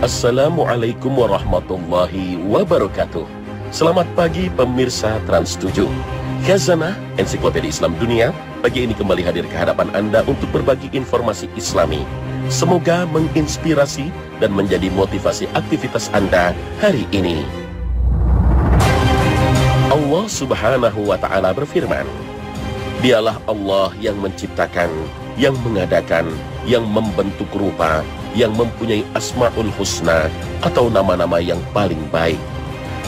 Assalamualaikum warahmatullahi wabarakatuh. Selamat pagi pemirsa Trans 7. Khazanah Ensiklopedia Islam Dunia pagi ini kembali hadir ke hadapan Anda untuk berbagi informasi Islami. Semoga menginspirasi dan menjadi motivasi aktivitas Anda hari ini. Allah Subhanahu wa Ta'ala berfirman, Dialah Allah yang menciptakan, yang mengadakan, yang membentuk rupa, yang mempunyai Asma'ul Husna atau nama-nama yang paling baik.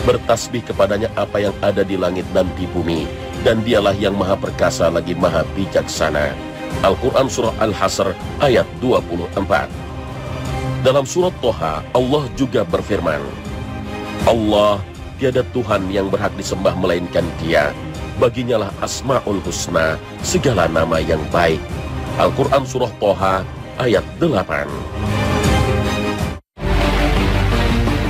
Bertasbih kepadanya apa yang ada di langit dan di bumi, dan dialah yang maha perkasa lagi maha bijaksana. Al-Quran Surah Al-Hasr ayat 24. Dalam surat Toha, Allah juga berfirman, Allah, tiada Tuhan yang berhak disembah melainkan Dia. Baginyalah Asma'ul Husna, segala nama yang baik. Al-Quran Surah Toha ayat 8.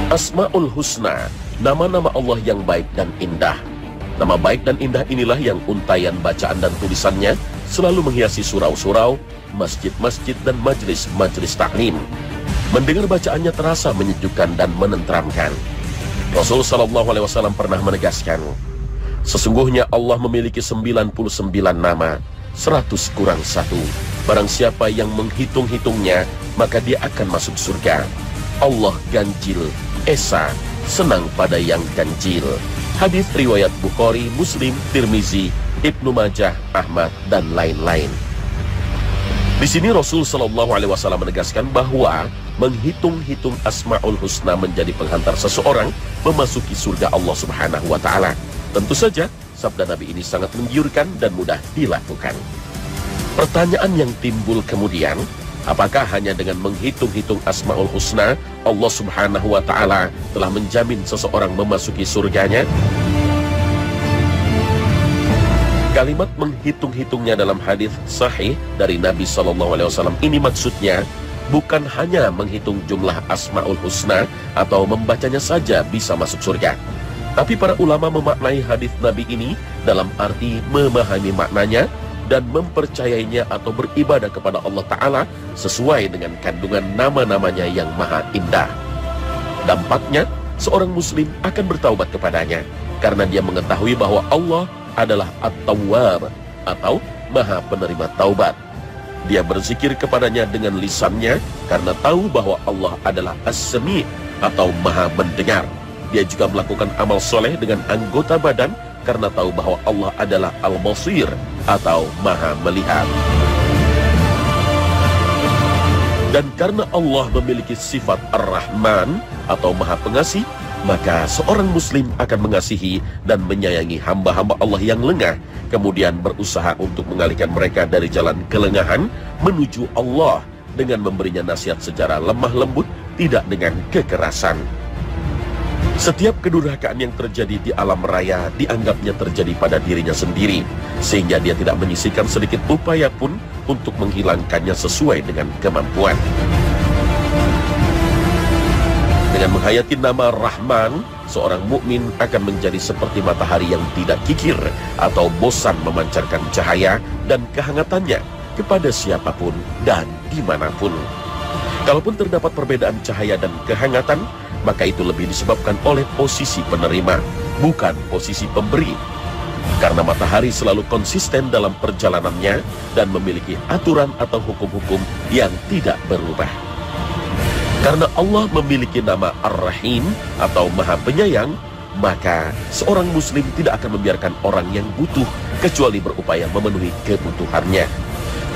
Asma'ul Husna, nama-nama Allah yang baik dan indah. Nama baik dan indah inilah yang untayan bacaan dan tulisannya selalu menghiasi surau-surau, masjid-masjid dan majlis-majlis taklim. Mendengar bacaannya terasa menyejukkan dan menenteramkan. Rasul Shallallahu Alaihi Wasallam pernah menegaskan, sesungguhnya Allah memiliki 99 nama, 100 kurang 1. Barang siapa yang menghitung-hitungnya, maka dia akan masuk surga. Allah ganjil, esa, senang pada yang ganjil. Hadis riwayat Bukhari, Muslim, Tirmizi, Ibnu Majah, Ahmad, dan lain-lain. Di sini Rasul Shallallahu Alaihi Wasallam menegaskan bahwa menghitung-hitung Asma'ul Husna menjadi penghantar seseorang memasuki surga Allah Subhanahu wa Ta'ala. Tentu saja, sabda Nabi ini sangat menggiurkan dan mudah dilakukan. Pertanyaan yang timbul kemudian, apakah hanya dengan menghitung-hitung Asma'ul Husna, Allah Subhanahu wa Ta'ala telah menjamin seseorang memasuki surganya? Kalimat menghitung-hitungnya dalam hadis sahih dari Nabi SAW ini maksudnya bukan hanya menghitung jumlah Asma'ul Husna atau membacanya saja bisa masuk surga. Tapi para ulama memaknai hadis Nabi ini dalam arti memahami maknanya dan mempercayainya atau beribadah kepada Allah Ta'ala sesuai dengan kandungan nama-namanya yang maha indah. Dampaknya, seorang muslim akan bertaubat kepadanya karena dia mengetahui bahwa Allah adalah At-Tawwab atau maha penerima taubat. Dia berzikir kepadanya dengan lisannya karena tahu bahwa Allah adalah As-Sami' atau maha mendengar. Dia juga melakukan amal soleh dengan anggota badan karena tahu bahwa Allah adalah Al-Basir atau maha melihat. Dan karena Allah memiliki sifat Ar-Rahman atau maha pengasih, maka seorang muslim akan mengasihi dan menyayangi hamba-hamba Allah yang lengah, kemudian berusaha untuk mengalihkan mereka dari jalan kelengahan menuju Allah dengan memberinya nasihat secara lemah lembut, tidak dengan kekerasan. Setiap kedurhakaan yang terjadi di alam raya dianggapnya terjadi pada dirinya sendiri, sehingga dia tidak menyisihkan sedikit upaya pun untuk menghilangkannya sesuai dengan kemampuan. Dengan menghayati nama Rahman, seorang mukmin akan menjadi seperti matahari yang tidak kikir atau bosan memancarkan cahaya dan kehangatannya kepada siapapun dan dimanapun. Kalaupun terdapat perbedaan cahaya dan kehangatan, maka itu lebih disebabkan oleh posisi penerima, bukan posisi pemberi. Karena matahari selalu konsisten dalam perjalanannya dan memiliki aturan atau hukum-hukum yang tidak berubah. Karena Allah memiliki nama Ar-Rahim atau Maha Penyayang, maka seorang muslim tidak akan membiarkan orang yang butuh kecuali berupaya memenuhi kebutuhannya.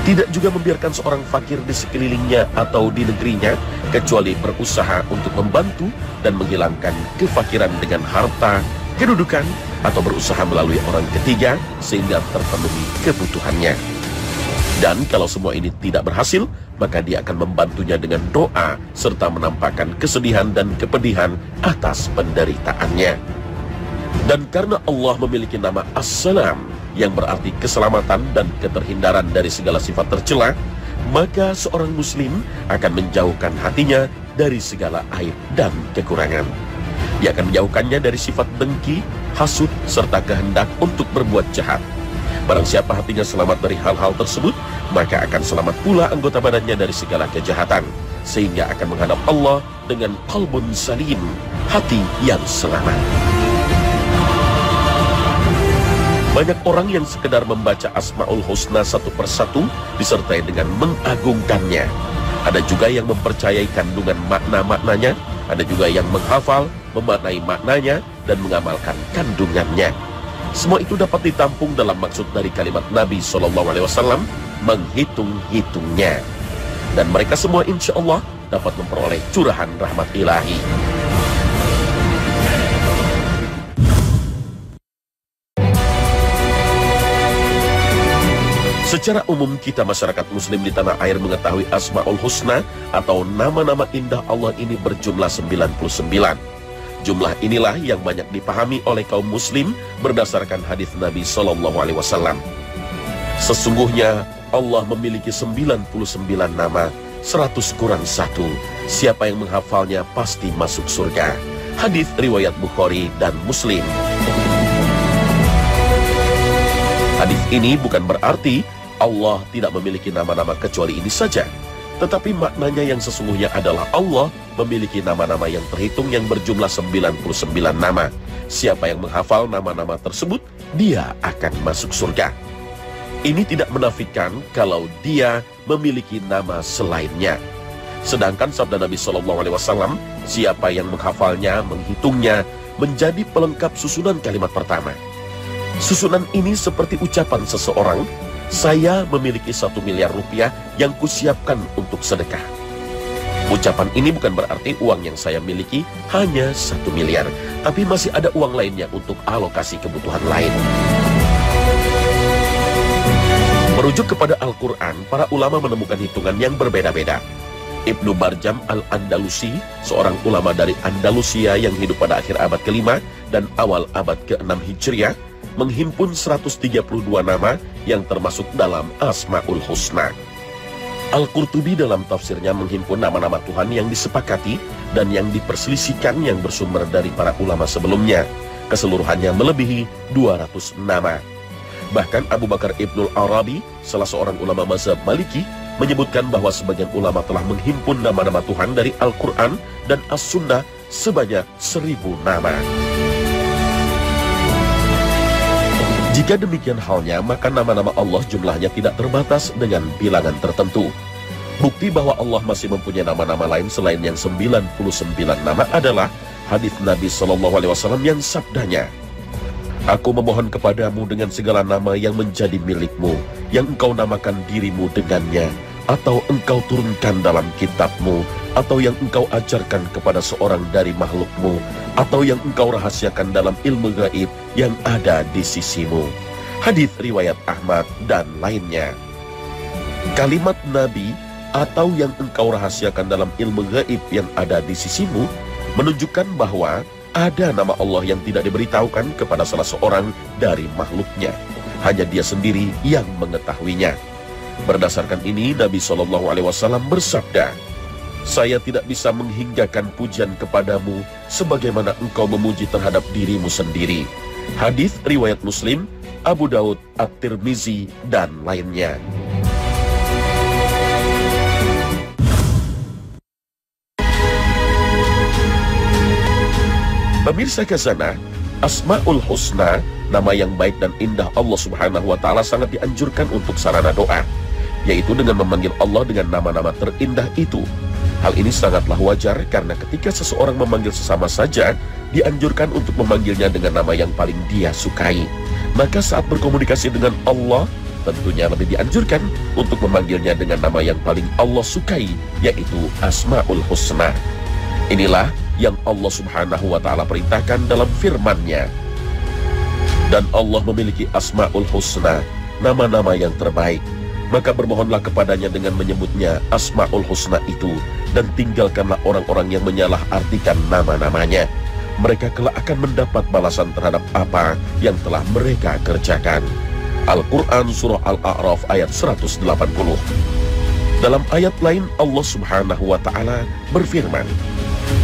Tidak juga membiarkan seorang fakir di sekelilingnya atau di negerinya kecuali berusaha untuk membantu dan menghilangkan kefakiran dengan harta, kedudukan, atau berusaha melalui orang ketiga sehingga terpenuhi kebutuhannya. Dan kalau semua ini tidak berhasil, maka dia akan membantunya dengan doa serta menampakkan kesedihan dan kepedihan atas penderitaannya. Dan karena Allah memiliki nama As-Salam yang berarti keselamatan dan keterhindaran dari segala sifat tercela, maka seorang muslim akan menjauhkan hatinya dari segala aib dan kekurangan. Dia akan menjauhkannya dari sifat dengki, hasud, serta kehendak untuk berbuat jahat. Barang siapa hatinya selamat dari hal-hal tersebut, maka akan selamat pula anggota badannya dari segala kejahatan, sehingga akan menghadap Allah dengan qalbun salim, hati yang selamat. Banyak orang yang sekedar membaca Asmaul Husna satu persatu disertai dengan mengagungkannya. Ada juga yang mempercayai kandungan makna-maknanya, ada juga yang menghafal, memaknai maknanya, dan mengamalkan kandungannya. Semua itu dapat ditampung dalam maksud dari kalimat Nabi SAW, menghitung-hitungnya. Dan mereka semua insya Allah dapat memperoleh curahan rahmat ilahi. Secara umum kita masyarakat muslim di tanah air mengetahui Asmaul Husna atau nama-nama indah Allah ini berjumlah 99. Jumlah inilah yang banyak dipahami oleh kaum muslim berdasarkan hadis Nabi SAW. Sesungguhnya Allah memiliki 99 nama, 100 kurang 1. Siapa yang menghafalnya pasti masuk surga. Hadis riwayat Bukhari dan Muslim. Hadis ini bukan berarti Allah tidak memiliki nama-nama kecuali ini saja. Tetapi maknanya yang sesungguhnya adalah Allah memiliki nama-nama yang terhitung yang berjumlah 99 nama. Siapa yang menghafal nama-nama tersebut, dia akan masuk surga. Ini tidak menafikan kalau dia memiliki nama selainnya. Sedangkan sabda Nabi SAW, siapa yang menghafalnya, menghitungnya, menjadi pelengkap susunan kalimat pertama. Susunan ini seperti ucapan seseorang, saya memiliki 1 miliar rupiah yang kusiapkan untuk sedekah. Ucapan ini bukan berarti uang yang saya miliki hanya 1 miliar, tapi masih ada uang lainnya untuk alokasi kebutuhan lain. Merujuk kepada Al-Quran, para ulama menemukan hitungan yang berbeda-beda. Ibnu Barjam Al-Andalusi, seorang ulama dari Andalusia yang hidup pada akhir abad ke-5 dan awal abad ke-6 Hijriah, menghimpun 132 nama yang termasuk dalam Asmaul Husna. Al-Qurtubi dalam tafsirnya menghimpun nama-nama Tuhan yang disepakati dan yang diperselisihkan yang bersumber dari para ulama sebelumnya. Keseluruhannya melebihi 200 nama. Bahkan Abu Bakar Ibnul Arabi, salah seorang ulama mazhab Maliki, menyebutkan bahwa sebagian ulama telah menghimpun nama-nama Tuhan dari Al-Quran dan As-Sunnah sebanyak 1000 nama. Jika demikian halnya, maka nama-nama Allah jumlahnya tidak terbatas dengan bilangan tertentu. Bukti bahwa Allah masih mempunyai nama-nama lain selain yang 99 nama adalah hadis Nabi SAW yang sabdanya, aku memohon kepadamu dengan segala nama yang menjadi milikmu, yang engkau namakan dirimu dengannya, atau engkau turunkan dalam kitabmu, atau yang engkau ajarkan kepada seorang dari makhlukmu, atau yang engkau rahasiakan dalam ilmu gaib yang ada di sisimu. Hadis riwayat Ahmad dan lainnya. Kalimat Nabi atau yang engkau rahasiakan dalam ilmu gaib yang ada di sisimu menunjukkan bahwa ada nama Allah yang tidak diberitahukan kepada salah seorang dari makhluknya. Hanya dia sendiri yang mengetahuinya. Berdasarkan ini Nabi SAW bersabda, saya tidak bisa menghinggakan pujian kepadamu sebagaimana engkau memuji terhadap dirimu sendiri. Hadis riwayat Muslim, Abu Daud, At-Tirmizi, dan lainnya. Pemirsa Khazanah, Asmaul Husna, nama yang baik dan indah Allah Subhanahu wa Ta'ala sangat dianjurkan untuk sarana doa, yaitu dengan memanggil Allah dengan nama-nama terindah itu. Hal ini sangatlah wajar karena ketika seseorang memanggil sesama saja, dianjurkan untuk memanggilnya dengan nama yang paling dia sukai. Maka saat berkomunikasi dengan Allah, tentunya lebih dianjurkan untuk memanggilnya dengan nama yang paling Allah sukai, yaitu Asmaul Husna. Inilah yang Allah Subhanahu wa Ta'ala perintahkan dalam firman-Nya. Dan Allah memiliki Asmaul Husna, nama-nama yang terbaik. Maka bermohonlah kepadanya dengan menyebutnya Asmaul Husna itu, dan tinggalkanlah orang-orang yang menyalahartikan nama-namanya. Mereka kelak akan mendapat balasan terhadap apa yang telah mereka kerjakan. Al-Quran Surah Al-A'raf ayat 180. Dalam ayat lain Allah Subhanahu wa Ta'ala berfirman,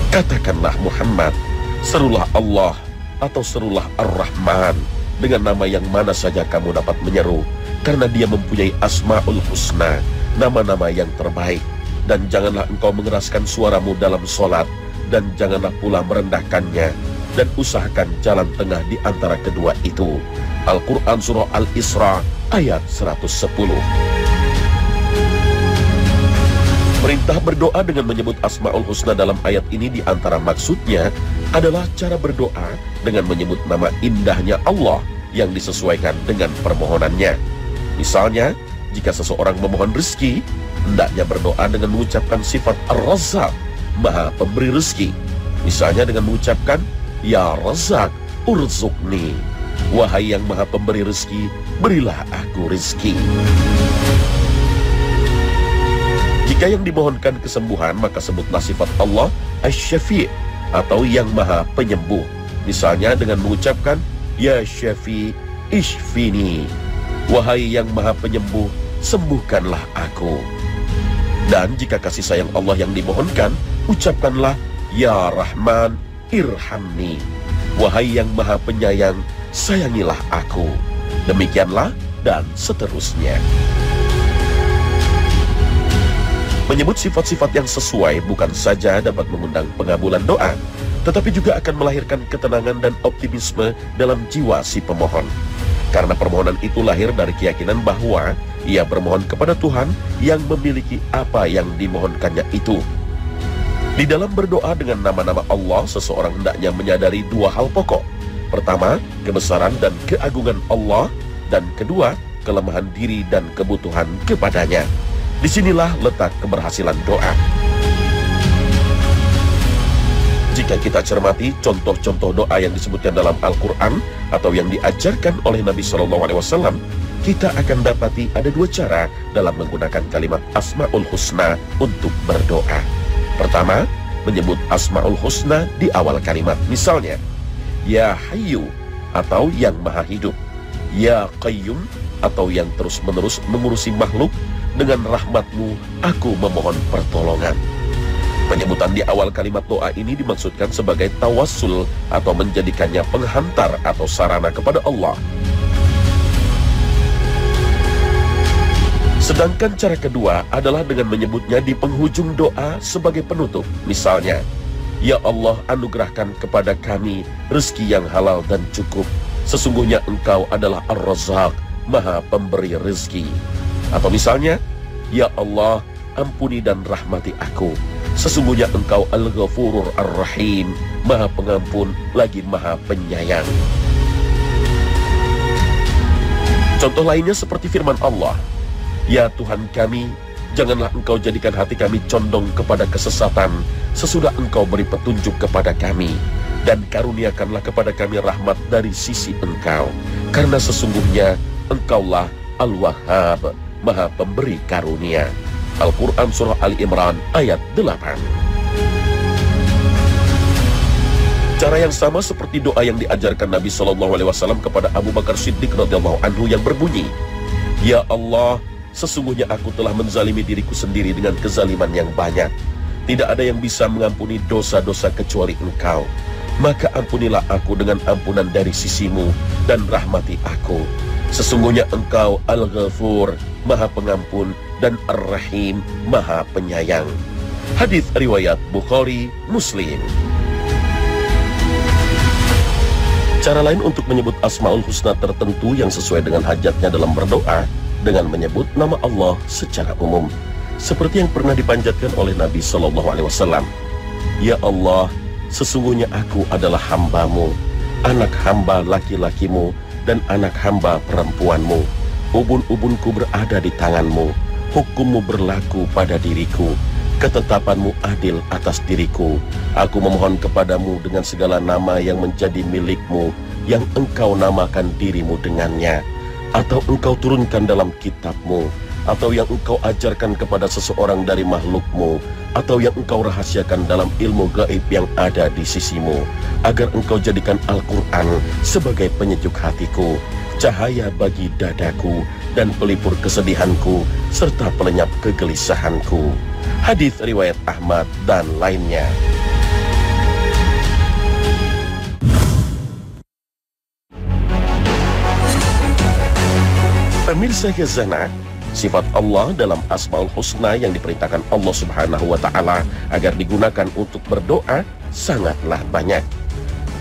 katakanlah Muhammad, serulah Allah atau serulah Ar-Rahman dengan nama yang mana saja kamu dapat menyeru, karena dia mempunyai Asmaul Husna, nama-nama yang terbaik. Dan janganlah engkau mengeraskan suaramu dalam sholat, dan janganlah pula merendahkannya, dan usahakan jalan tengah di antara kedua itu. Al-Quran Surah Al-Isra ayat 110. Perintah berdoa dengan menyebut Asma'ul Husna dalam ayat ini di antara maksudnya adalah cara berdoa dengan menyebut nama indahnya Allah yang disesuaikan dengan permohonannya. Misalnya, jika seseorang memohon rezeki, hendaknya berdoa dengan mengucapkan sifat Ar-Razzaq, Maha Pemberi rezeki. Misalnya dengan mengucapkan, Ya Razzaq, urzuqni. Wahai yang Maha Pemberi rezeki, berilah aku rezeki. Jika yang dimohonkan kesembuhan, maka sebutlah sifat Allah Asy-Syafi' atau yang Maha Penyembuh. Misalnya dengan mengucapkan, Ya Syafi' Ishfini. Wahai yang Maha Penyembuh, sembuhkanlah aku. Dan jika kasih sayang Allah yang dimohonkan, ucapkanlah, Ya Rahman, irhamni. Wahai yang Maha Penyayang, sayangilah aku. Demikianlah dan seterusnya. Menyebut sifat-sifat yang sesuai bukan saja dapat mengundang pengabulan doa, tetapi juga akan melahirkan ketenangan dan optimisme dalam jiwa si pemohon. Karena permohonan itu lahir dari keyakinan bahwa ia bermohon kepada Tuhan yang memiliki apa yang dimohonkannya itu. Di dalam berdoa dengan nama-nama Allah, seseorang hendaknya menyadari dua hal pokok. Pertama, kebesaran dan keagungan Allah, dan kedua, kelemahan diri dan kebutuhan kepadanya. Disinilah letak keberhasilan doa. Jika kita cermati contoh-contoh doa yang disebutkan dalam Al-Quran atau yang diajarkan oleh Nabi SAW, kita akan dapati ada dua cara dalam menggunakan kalimat Asma'ul Husna untuk berdoa. Pertama, menyebut Asma'ul Husna di awal kalimat. Misalnya, Ya Hayyu atau yang Maha Hidup, Ya Qayyum atau yang terus-menerus mengurusi makhluk, dengan rahmatmu aku memohon pertolongan. Penyebutan di awal kalimat doa ini dimaksudkan sebagai tawassul atau menjadikannya penghantar atau sarana kepada Allah. Sedangkan cara kedua adalah dengan menyebutnya di penghujung doa sebagai penutup. Misalnya, Ya Allah, anugerahkan kepada kami rezeki yang halal dan cukup. Sesungguhnya Engkau adalah Ar-Razzaq, Maha Pemberi rezeki. Atau misalnya, Ya Allah, ampuni dan rahmati aku. Sesungguhnya Engkau Al-Ghafurur Ar-Rahim, Maha Pengampun lagi Maha Penyayang. Contoh lainnya seperti firman Allah, Ya Tuhan kami, janganlah Engkau jadikan hati kami condong kepada kesesatan sesudah Engkau beri petunjuk kepada kami, dan karuniakanlah kepada kami rahmat dari sisi Engkau, karena sesungguhnya Engkaulah Al-Wahhab, Maha Pemberi karunia. Al-Quran Surah Ali Imran ayat 8. Cara yang sama seperti doa yang diajarkan Nabi SAW kepada Abu Bakar Siddiq radhiyallahu anhu yang berbunyi, Ya Allah, sesungguhnya aku telah menzalimi diriku sendiri dengan kezaliman yang banyak. Tidak ada yang bisa mengampuni dosa-dosa kecuali Engkau. Maka ampunilah aku dengan ampunan dari sisimu dan rahmati aku. Sesungguhnya Engkau Al-Ghafur, Maha Pengampun, dan Ar-Rahim, Maha Penyayang. Hadits riwayat Bukhari, Muslim. Cara lain untuk menyebut Asma'ul Husna tertentu yang sesuai dengan hajatnya dalam berdoa dengan menyebut nama Allah secara umum, seperti yang pernah dipanjatkan oleh Nabi SAW. Ya Allah, sesungguhnya aku adalah hamba-Mu, anak hamba laki-lakimu, dan anak hamba perempuanmu. Ubun-ubunku berada di tangan-Mu, hukum-Mu berlaku pada diriku, ketetapan-Mu adil atas diriku. Aku memohon kepadamu dengan segala nama yang menjadi milik-Mu, yang Engkau namakan dirimu dengannya, atau Engkau turunkan dalam kitab-Mu, atau yang Engkau ajarkan kepada seseorang dari makhluk-Mu, atau yang Engkau rahasiakan dalam ilmu gaib yang ada di sisi-Mu, agar Engkau jadikan Al-Quran sebagai penyejuk hatiku, cahaya bagi dadaku, dan pelipur kesedihanku, serta pelenyap kegelisahanku. Hadits riwayat Ahmad dan lainnya. Pemirsa Khazanah, Sifat Allah dalam Asmaul Husna yang diperintahkan Allah Subhanahu wa Ta'ala agar digunakan untuk berdoa sangatlah banyak.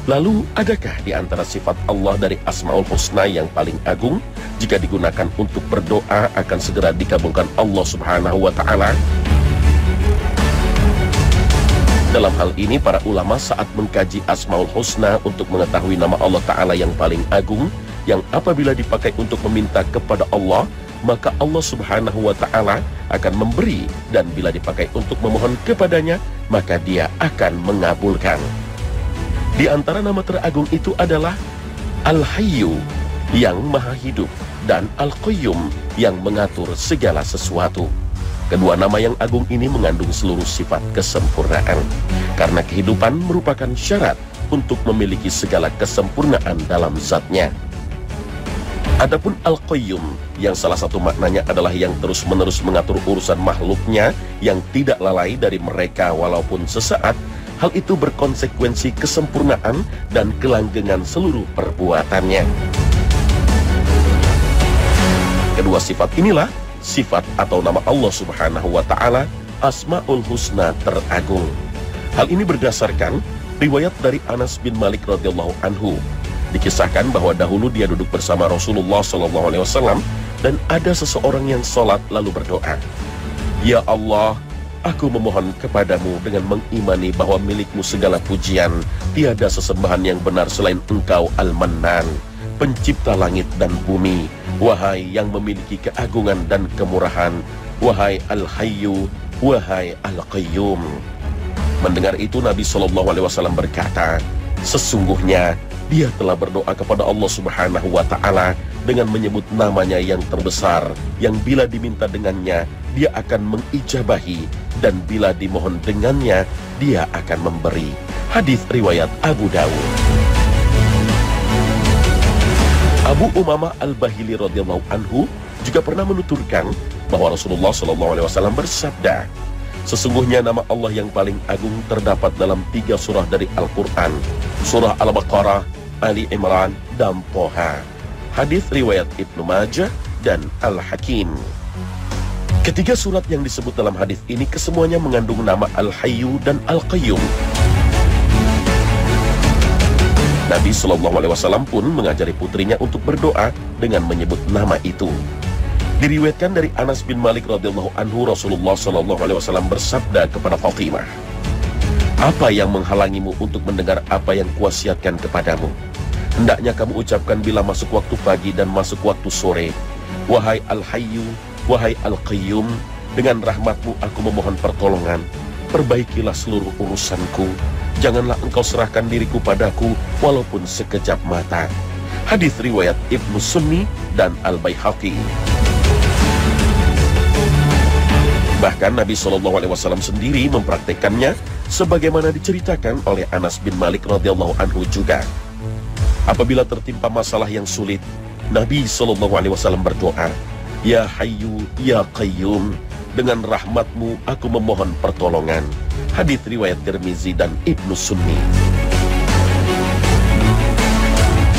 Lalu, adakah di antara sifat Allah dari Asmaul Husna yang paling agung, jika digunakan untuk berdoa akan segera dikabulkan Allah Subhanahu wa Ta'ala? Dalam hal ini, para ulama saat mengkaji Asmaul Husna untuk mengetahui nama Allah Ta'ala yang paling agung, yang apabila dipakai untuk meminta kepada Allah, maka Allah Subhanahu wa Ta'ala akan memberi, dan bila dipakai untuk memohon kepadanya, maka Dia akan mengabulkan. Di antara nama teragung itu adalah Al-Hayyu, yang maha hidup, dan Al-Qayyum, yang mengatur segala sesuatu. Kedua nama yang agung ini mengandung seluruh sifat kesempurnaan, karena kehidupan merupakan syarat untuk memiliki segala kesempurnaan dalam zatnya. Adapun Al-Qayyum, yang salah satu maknanya adalah yang terus-menerus mengatur urusan makhluknya, yang tidak lalai dari mereka walaupun sesaat, hal itu berkonsekuensi kesempurnaan dan kelanggengan seluruh perbuatannya. Kedua sifat inilah sifat atau nama Allah Subhanahu wa Ta'ala, Asmaul Husna teragung. Hal ini berdasarkan riwayat dari Anas bin Malik radhiyallahu anhu. Dikisahkan bahwa dahulu dia duduk bersama Rasulullah SAW dan ada seseorang yang sholat lalu berdoa, "Ya Allah, aku memohon kepadamu dengan mengimani bahwa milikmu segala pujian, tiada sesembahan yang benar selain Engkau Al-Mannan, pencipta langit dan bumi. Wahai yang memiliki keagungan dan kemurahan, wahai Al-Hayyu, wahai Al-Qayyum." Mendengar itu Nabi SAW berkata, "Sesungguhnya dia telah berdoa kepada Allah Subhanahu wa Ta'ala dengan menyebut namanya yang terbesar, yang bila diminta dengannya dia akan mengijabahi, dan bila dimohon dengannya dia akan memberi." Hadis riwayat Abu Dawud. Abu Umamah Al-Bahili radhiyallahu anhu juga pernah menuturkan bahwa Rasulullah SAW bersabda, "Sesungguhnya nama Allah yang paling agung terdapat dalam 3 surah dari Al-Quran, surah Al-Baqarah, Ali Imran, dan Toha." Hadis riwayat Ibnu Majah dan Al-Hakim. Ketiga surat yang disebut dalam hadis ini kesemuanya mengandung nama Al-Hayyu dan Al-Qayyum. Nabi SAW pun mengajari putrinya untuk berdoa dengan menyebut nama itu. Diriwayatkan dari Anas bin Malik radhiyallahu anhu, Rasulullah SAW bersabda kepada Fatimah, "Apa yang menghalangimu untuk mendengar apa yang kuwasiatkan kepadamu? Hendaknya kamu ucapkan bila masuk waktu pagi dan masuk waktu sore, wahai Al-Hayyu, wahai Al-Qayyum, dengan rahmatmu aku memohon pertolongan. Perbaikilah seluruh urusanku. Janganlah engkau serahkan diriku padaku walaupun sekejap mata." Hadis riwayat Ibnu Sunni dan Al-Baihaqi. Bahkan Nabi SAW sendiri mempraktekannya sebagaimana diceritakan oleh Anas bin Malik radhiyallahu anhu juga. Apabila tertimpa masalah yang sulit, Nabi SAW berdoa, "Ya Hayyu, Ya Qayyum, dengan rahmatmu aku memohon pertolongan." Hadis riwayat Tirmizi dan Ibnu Sunni.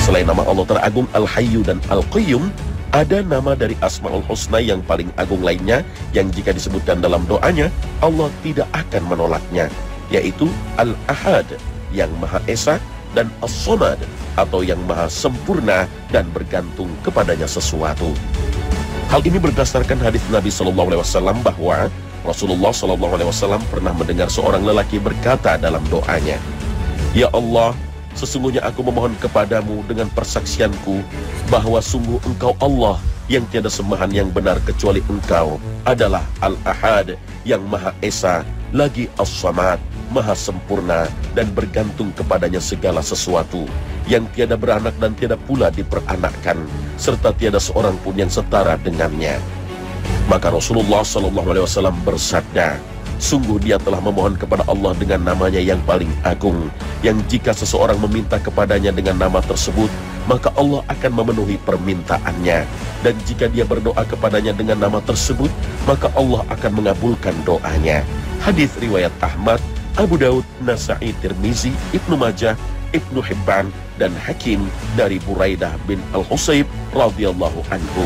Selain nama Allah teragung Al-Hayyu dan Al-Qayyum, ada nama dari Asmaul Husna yang paling agung lainnya yang jika disebutkan dalam doanya, Allah tidak akan menolaknya, yaitu Al-Ahad, yang Maha Esa, dan As-Samad, atau yang Maha Sempurna dan bergantung kepadanya sesuatu. Hal ini berdasarkan hadis Nabi SAW bahwa Rasulullah SAW pernah mendengar seorang lelaki berkata dalam doanya, "Ya Allah, sesungguhnya aku memohon kepadamu dengan persaksianku bahwa sungguh Engkau Allah yang tiada sembahan yang benar kecuali Engkau adalah Al-Ahad, yang Maha Esa, lagi As-Samad, Maha Sempurna dan bergantung kepadanya segala sesuatu, yang tiada beranak dan tiada pula diperanakkan, serta tiada seorang pun yang setara dengannya." Maka Rasulullah SAW bersabda, "Sungguh dia telah memohon kepada Allah dengan namanya yang paling agung, yang jika seseorang meminta kepadanya dengan nama tersebut, maka Allah akan memenuhi permintaannya. Dan jika dia berdoa kepadanya dengan nama tersebut, maka Allah akan mengabulkan doanya." Hadis riwayat Ahmad, Abu Daud, Nasa'i, Tirmizi, Ibnu Majah, Ibnu Hibban, dan Hakim dari Buraidah bin Al-Husayb radhiyallahu anhu.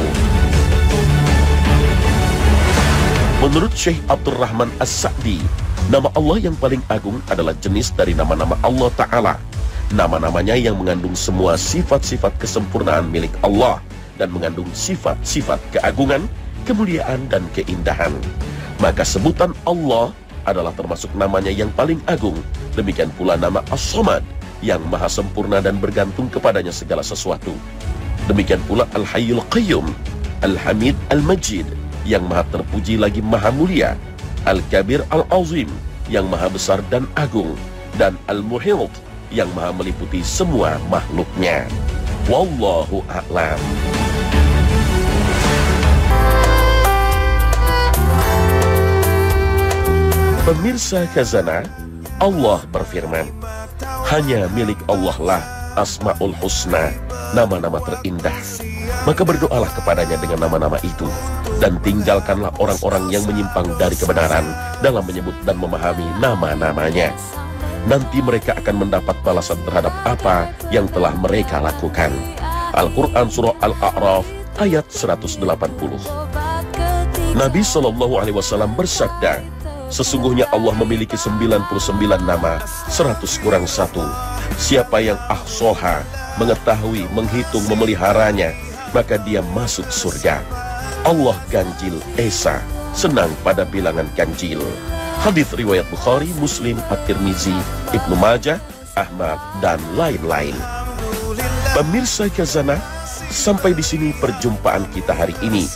Menurut Syekh Abdurrahman As-Sa'di, nama Allah yang paling agung adalah jenis dari nama-nama Allah Ta'ala. Nama-namanya yang mengandung semua sifat-sifat kesempurnaan milik Allah dan mengandung sifat-sifat keagungan, kemuliaan, dan keindahan. Maka sebutan Allah adalah termasuk namanya yang paling agung. Demikian pula nama As-Samad yang maha sempurna dan bergantung kepadanya segala sesuatu. Demikian pula Al-Hayyul Qayyum, Al-Hamid Al-Majid yang maha terpuji lagi maha mulia, Al-Kabir Al-Azim yang maha besar dan agung, dan Al-Muhit yang maha meliputi semua makhluknya. Wallahu a'lam. Pemirsa Khazanah, Allah berfirman, hanya milik Allah lah Asmaul Husna, nama-nama terindah. Maka berdoalah kepadanya dengan nama-nama itu, dan tinggalkanlah orang-orang yang menyimpang dari kebenaran dalam menyebut dan memahami nama-namanya. Nanti mereka akan mendapat balasan terhadap apa yang telah mereka lakukan. Al-Quran Surah Al-A'raf ayat 180. Nabi SAW bersabda, sesungguhnya Allah memiliki 99 nama, 100 kurang 1. Siapa yang ahsoha, mengetahui, menghitung, memeliharanya, maka dia masuk surga. Allah ganjil esa, senang pada bilangan ganjil. Hadits riwayat Bukhari, Muslim, At-Tirmizi, Ibnu Majah, Ahmad, dan lain-lain. Pemirsa Khazanah, sampai di sini perjumpaan kita hari ini.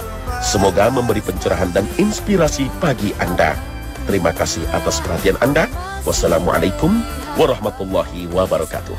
Semoga memberi pencerahan dan inspirasi bagi Anda. Terima kasih atas perhatian Anda. Wassalamualaikum warahmatullahi wabarakatuh.